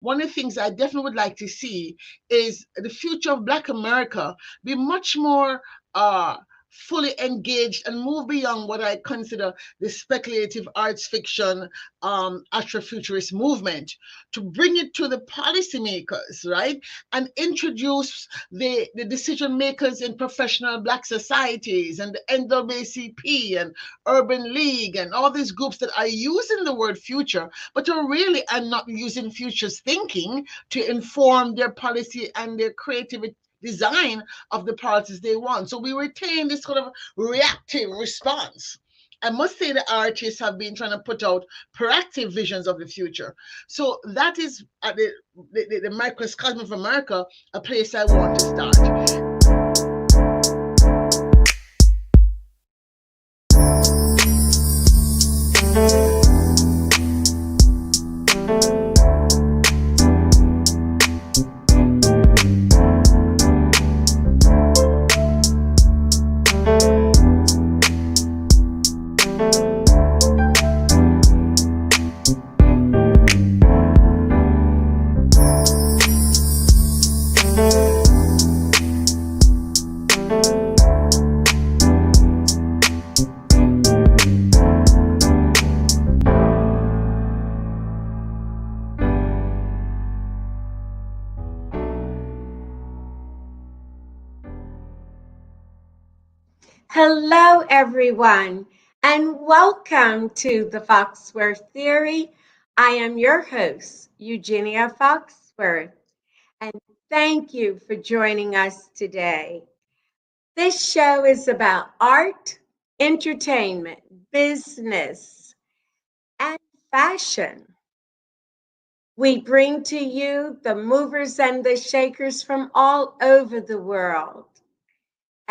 one of the things I definitely would like to see is the future of Black America be much more fully engaged and move beyond what I consider the speculative arts fiction Afrofuturist movement, to bring it to the policymakers, right? And introduce the decision makers in professional Black societies and the NAACP and Urban League and all these groups that are using the word future, but who really are not using futures thinking to inform their policy and their creativity design of the policies they want. So we retain this sort of reactive response. I must say the artists have been trying to put out proactive visions of the future. So that is at the microcosm of America, a place I want to start. Hello, everyone, and welcome to the Foxworth Theory. I am your host, Eugenia Foxworth, and thank you for joining us today. This show is about art, entertainment, business, and fashion. We bring to you the movers and the shakers from all over the world,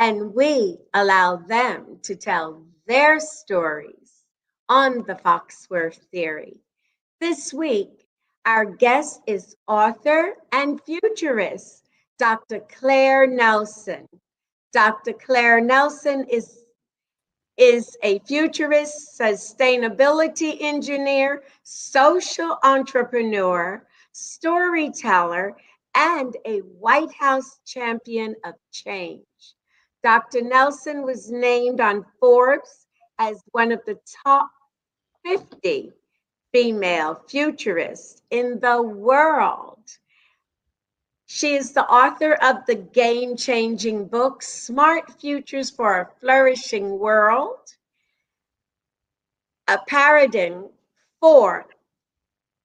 and we allow them to tell their stories on the Foxworth Theory. This week, our guest is author and futurist, Dr. Claire Nelson. Dr. Claire Nelson is a futurist, sustainability engineer, social entrepreneur, storyteller, and a White House champion of change. Dr. Nelson was named on Forbes as one of the top 50 female futurists in the world. She is the author of the game-changing book, Smart Futures for a Flourishing World, a paradigm for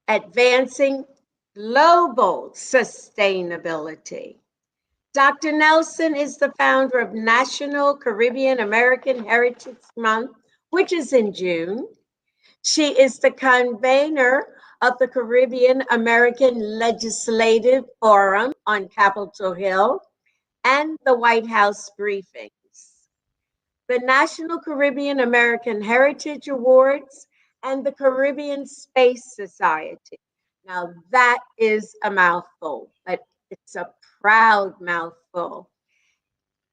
advancing global sustainability. Dr. Nelson is the founder of National Caribbean American Heritage Month, which is in June. She is the convener of the Caribbean American Legislative Forum on Capitol Hill and the White House briefings. The National Caribbean American Heritage Awards and the Caribbean Space Society. Now that is a mouthful, but it's a proud mouthful.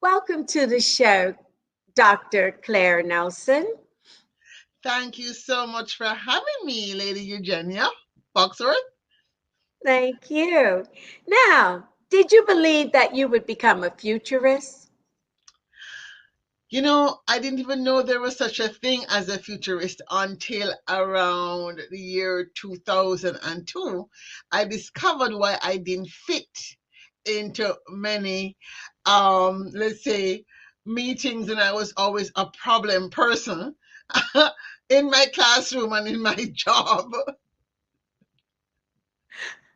Welcome to the show, Dr. Claire Nelson. Thank you so much for having me, Lady Eugenia Foxworth. Thank you. Now, did you believe that you would become a futurist? You know, I didn't even know there was such a thing as a futurist until around the year 2002. I discovered why I didn't fit into many, let's say, meetings, and I was always a problem person in my classroom and in my job.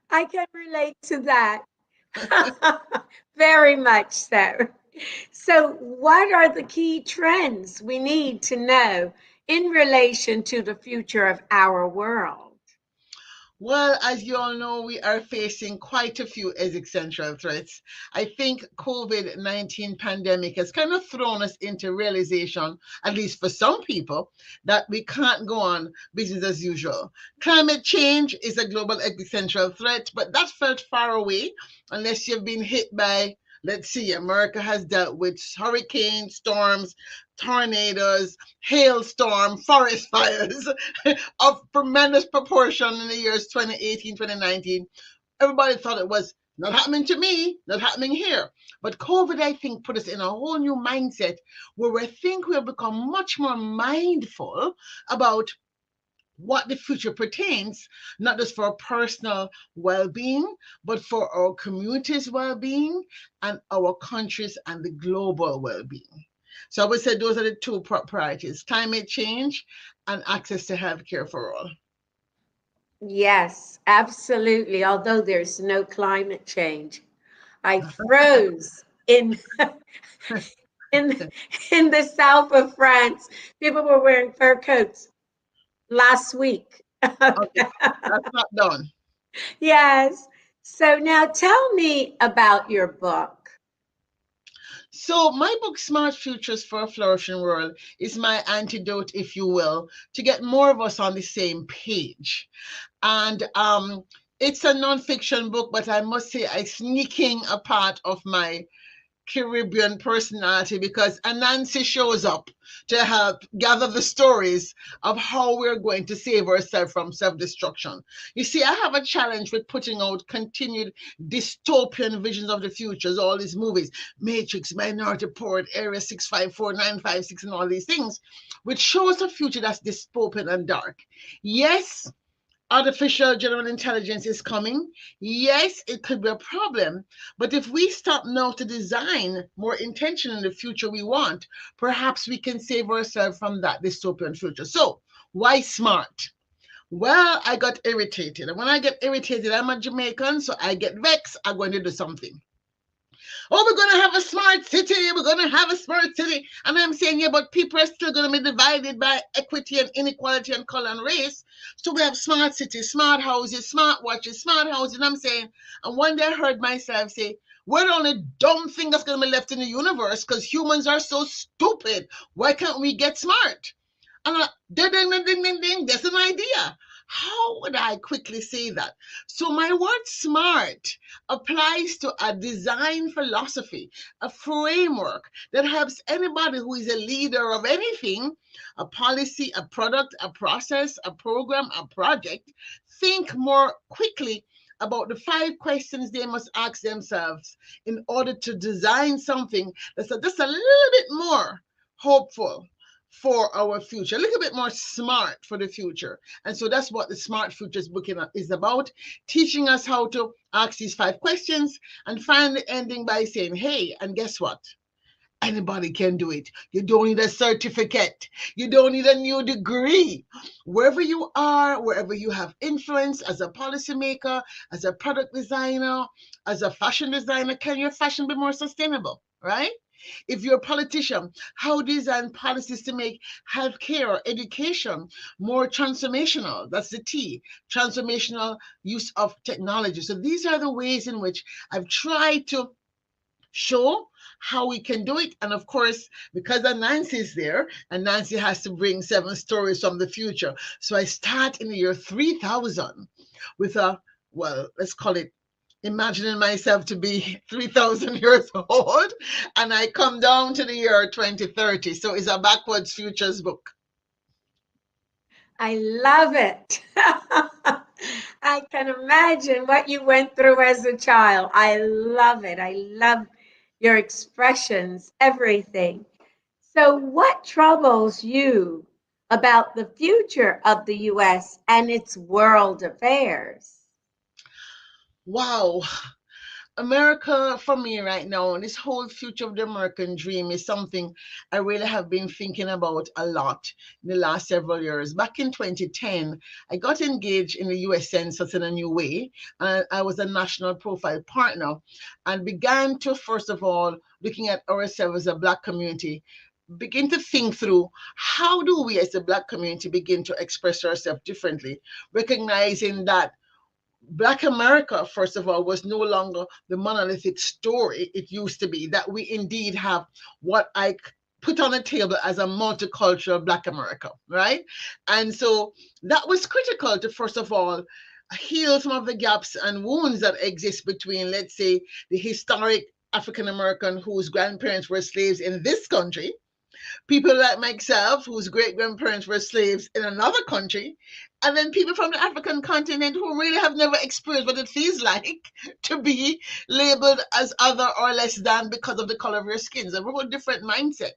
I can relate to that. Very much so. So, what are the key trends we need to know in relation to the future of our world? Well, as you all know, we are facing quite a few existential threats. I think COVID-19 pandemic has kind of thrown us into realization, at least for some people, that we can't go on business as usual. Climate change is a global existential threat, but that felt far away unless you've been hit by, let's see, America has dealt with hurricanes, storms, tornadoes, hailstorm, forest fires of tremendous proportion in the years 2018, 2019. Everybody thought it was not happening to me, not happening here. But COVID, I think, put us in a whole new mindset where we think we have become much more mindful about what the future pertains, not just for our personal well being, but for our community's well being and our country's and the global well being. So I would say those are the two priorities: climate change and access to healthcare for all. Yes, absolutely. Although there's no climate change, I froze in in the south of France. People were wearing fur coats last week. Okay, that's not done. Yes. So now tell me about your book. So, my book, Smart Futures for a Flourishing World, is my antidote, if you will, to get more of us on the same page. And it's a nonfiction book, but I must say I sneaking a part of my Caribbean personality because Anansi shows up to help gather the stories of how we're going to save ourselves from self destruction. You see, I have a challenge with putting out continued dystopian visions of the futures, all these movies, Matrix, Minority Report, Area 654956, and all these things, which shows a future that's dystopian and dark. Yes, artificial general intelligence is coming. Yes, it could be a problem, but if we stop now to design more intention in the future we want, perhaps we can save ourselves from that dystopian future. So, why smart? Well, I got irritated. And when I get irritated, I'm a Jamaican, so I get vexed. I'm going to do something. Oh, we're going to have a smart city. We're going to have a smart city. And I'm saying, yeah, but people are still going to be divided by equity and inequality and color and race. So we have smart cities, smart houses, smart watches, smart houses. And I'm saying, and one day I heard myself say, we're the only dumb thing that's going to be left in the universe because humans are so stupid. Why can't we get smart? And I, ding, ding, ding, ding, ding, ding, that's an idea. How would I quickly say that? So my word smart applies to a design philosophy, a framework that helps anybody who is a leader of anything, a policy, a product, a process, a program, a project, think more quickly about the 5 questions they must ask themselves in order to design something that's just a little bit more hopeful for our future, a little bit more smart for the future. And so that's what the Smart Futures book is about, teaching us how to ask these 5 questions and find the ending by saying, hey, and guess what? Anybody can do it. You don't need a certificate. You don't need a new degree. Wherever you are, wherever you have influence as a policymaker, as a product designer, as a fashion designer, can your fashion be more sustainable, right? If you're a politician, how design policies to make healthcare or education more transformational? That's the T, transformational use of technology. So these are the ways in which I've tried to show how we can do it. And of course, because Nancy is there, and Nancy has to bring 7 stories from the future. So I start in the year 3000 with a, well, let's call it imagining myself to be 3,000 years old, and I come down to the year 2030. So it's a backwards futures book. I love it. I can imagine what you went through as a child. I love it. I love your expressions, everything. So, what troubles you about the future of the US and its world affairs? Wow. America for me right now, and this whole future of the American dream is something I really have been thinking about a lot in the last several years. Back in 2010, I got engaged in the US Census in a new way, and I was a national profile partner and began to, first of all, looking at ourselves as a Black community, begin to think through how do we as a Black community begin to express ourselves differently, recognizing that Black America, first of all, was no longer the monolithic story it used to be, that we indeed have what I put on the table as a multicultural Black America, right? And so that was critical to, first of all, heal some of the gaps and wounds that exist between, let's say, the historic African American whose grandparents were slaves in this country People like myself, whose great grandparents were slaves in another country, and then people from the African continent who really have never experienced what it feels like to be labeled as other or less than because of the color of your skin. So we're a different mindset.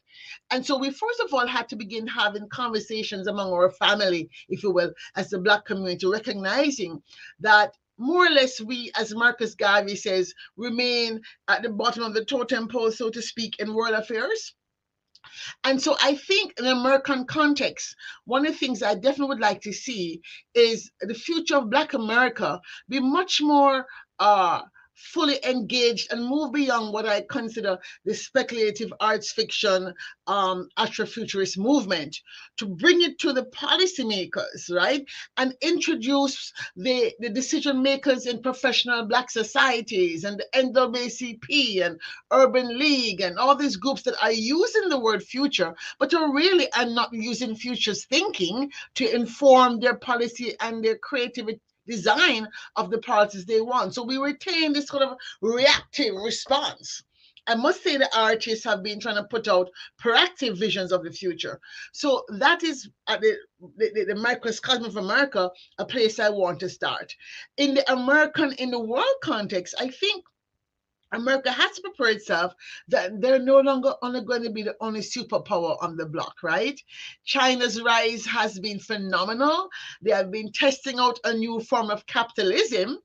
And so we first of all had to begin having conversations among our family, if you will, as the Black community, recognizing that more or less we, as Marcus Garvey says, remain at the bottom of the totem pole, so to speak, in world affairs. And so I think in the American context, one of the things I definitely would like to see is the future of Black America be much more fully engaged and move beyond what I consider the speculative arts fiction Afrofuturist movement, to bring it to the policymakers, right? And introduce the decision makers in professional Black societies and the NAACP and Urban League and all these groups that are using the word future, but who really are not using futures thinking to inform their policy and their creative design of the policies they want. So we retain this sort of reactive response. I must say the artists have been trying to put out proactive visions of the future. So that is at the microcosm of America, a place I want to start. In the world context, I think America has to prepare itself that they're no longer only going to be the only superpower on the block, right? China's rise has been phenomenal. They have been testing out a new form of capitalism.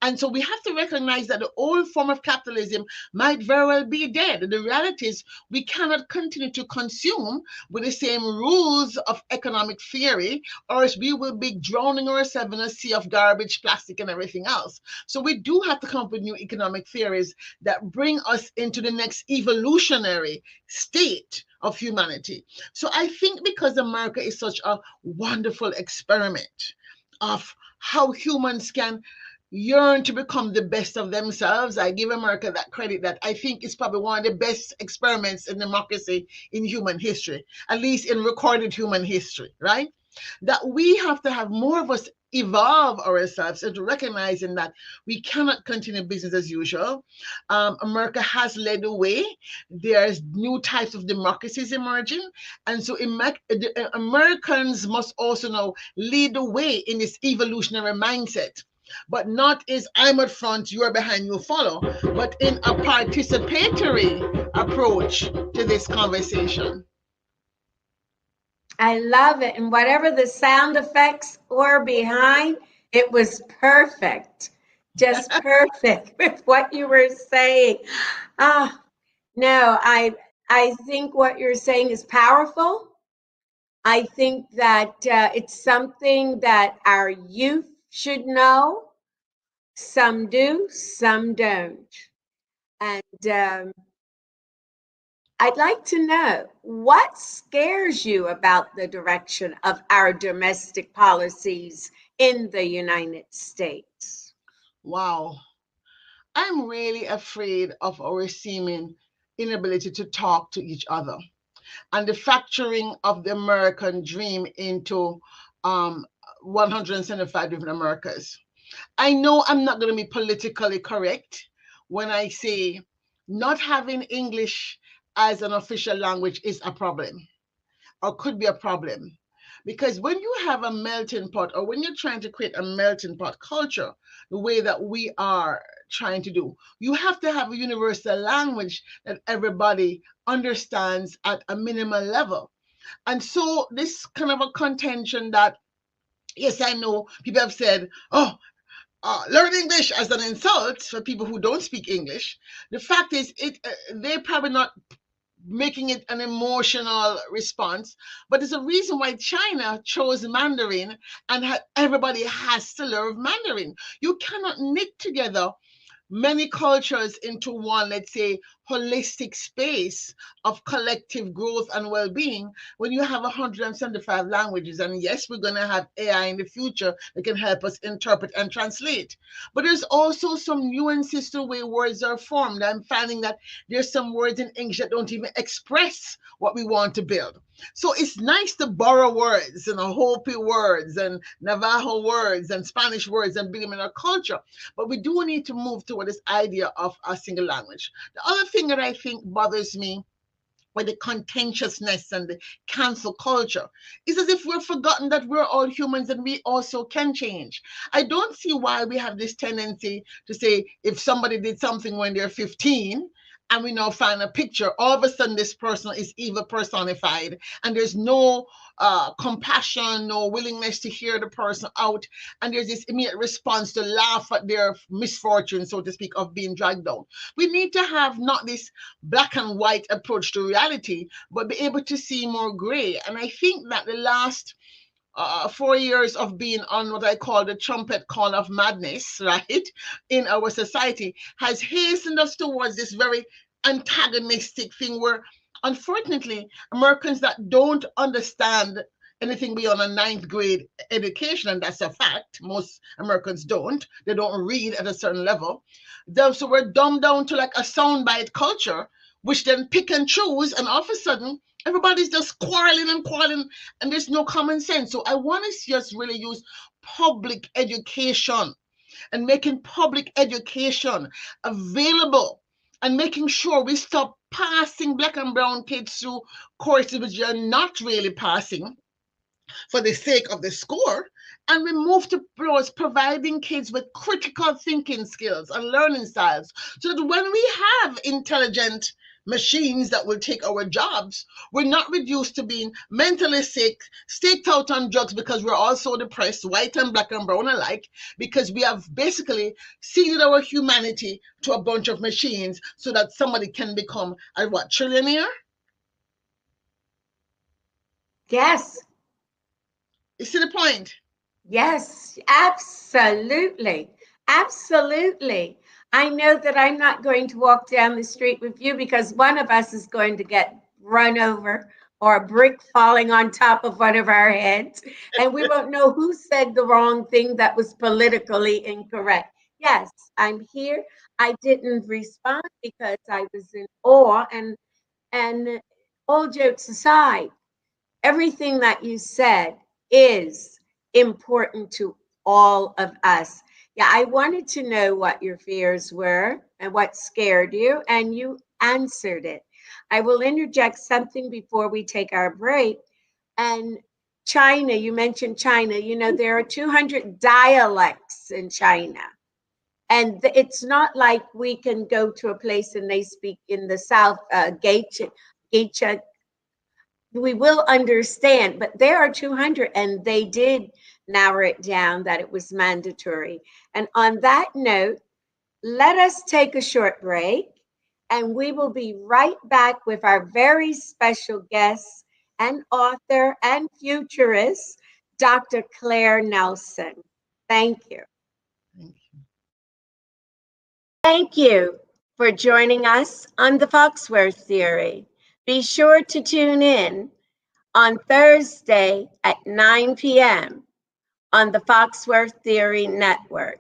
And so we have to recognize that the old form of capitalism might very well be dead. The reality is we cannot continue to consume with the same rules of economic theory, or else we will be drowning ourselves in a sea of garbage, plastic, and everything else. So we do have to come up with new economic theories that bring us into the next evolutionary state of humanity. So I think because America is such a wonderful experiment of how humans can yearn to become the best of themselves. I give America that credit that I think it's probably one of the best experiments in democracy in human history, at least in recorded human history, right? That we have to have more of us evolve ourselves into recognizing that we cannot continue business as usual. America has led the way. There's new types of democracies emerging. And so Americans must also now lead the way in this evolutionary mindset, but not is I'm at front, you're behind, you follow, but in a participatory approach to this conversation. I love it. And whatever the sound effects were behind, it was perfect. Just perfect with what you were saying. Ah, no, I think what you're saying is powerful. I think that it's something that our youth should know. Some do, some don't. And I'd like to know what scares you about the direction of our domestic policies in the United States? Wow. I'm really afraid of our seeming inability to talk to each other and the fracturing of the American dream into 175 different Americas. I know I'm not going to be politically correct when I say not having English as an official language is a problem, or could be a problem. Because when you have a melting pot, or when you're trying to create a melting pot culture, the way that we are trying to do, you have to have a universal language that everybody understands at a minimal level. And so, this kind of a contention that, yes, I know people have said, oh, learn English as an insult for people who don't speak English. The fact is, they're probably not making it an emotional response, but there's a reason why China chose Mandarin, and everybody has to learn Mandarin. You cannot knit together many cultures into one, let's say, holistic space of collective growth and well-being when you have 175 languages. And yes, we're going to have AI in the future that can help us interpret and translate. But there's also some nuances to the way words are formed. I'm finding that there's some words in English that don't even express what we want to build. So it's nice to borrow words and Hopi words and Navajo words and Spanish words and bring them in our culture. But we do need to move toward this idea of a single language. The other thing that I think bothers me with the contentiousness and the cancel culture. It's as if we've forgotten that we're all humans and we also can change. I don't see why we have this tendency to say if somebody did something when they're 15 and we now find a picture, all of a sudden this person is evil personified, and there's no compassion, no willingness to hear the person out, and there's this immediate response to laugh at their misfortune, so to speak, of being dragged down. We need to have not this black and white approach to reality, but be able to see more gray. And I think that the last 4 years of being on what I call the trumpet call of madness, right, in our society has hastened us towards this very antagonistic thing where, unfortunately, Americans that don't understand anything beyond a ninth grade education, and that's a fact, most Americans don't, they don't read at a certain level. So we're dumbed down to like a soundbite culture, which then pick and choose, and all of a sudden, everybody's just quarreling, and there's no common sense. So I want to just really use public education and making public education available and making sure we stop passing black and brown kids through courses which are not really passing for the sake of the score, and we move towards providing kids with critical thinking skills and learning styles so that when we have intelligent machines that will take our jobs, we're not reduced to being mentally sick, staked out on drugs because we're all so depressed, white and black and brown alike, because we have basically ceded our humanity to a bunch of machines so that somebody can become a what, trillionaire? Yes, You see the point? yes, absolutely. Absolutely. I know that I'm not going to walk down the street with you because one of us is going to get run over or a brick falling on top of one of our heads, and we won't know who said the wrong thing that was politically incorrect. Yes, I'm here. I didn't respond because I was in awe, and all jokes aside, everything that you said is important to all of us. Yeah, I wanted to know what your fears were and what scared you, and you answered it. I will interject something before we take our break. And China, you mentioned China. You know, there are 200 dialects in China. And it's not like we can go to a place and they speak in the South, Geisha, we will understand, but there are 200 and they did narrow it down that it was mandatory. And on that note, let us take a short break and we will be right back with our very special guest and author and futurist, Dr. Claire Nelson. Thank you. Thank you for joining us on the Foxworth Theory. Be sure to tune in on Thursday at 9 p.m. on the Foxworth Theory Network.